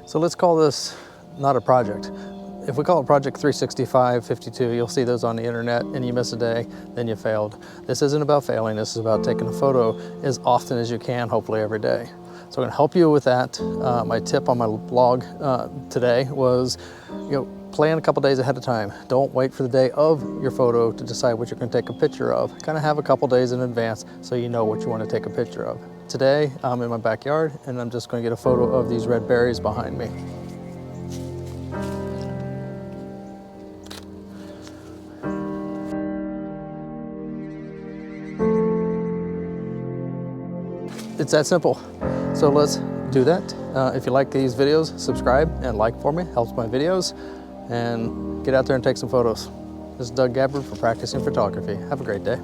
So let's call this not a project. If we call it Project 365, 52, you'll see those on the internet, and you miss a day, then you failed. This isn't about failing, this is about taking a photo as often as you can, hopefully every day. So I'm gonna help you with that. My tip on my blog today was, plan a couple days ahead of time. Don't wait for the day of your photo to decide what you're gonna take a picture of. Kind of have a couple days in advance so you know what you wanna take a picture of. Today, I'm in my backyard, and I'm just gonna get a photo of these red berries behind me. It's that simple. So let's do that. If you like these videos, subscribe and like for me, helps my videos, and get out there and take some photos. This is Doug Gabbard for Practicing Photography. Have a great day.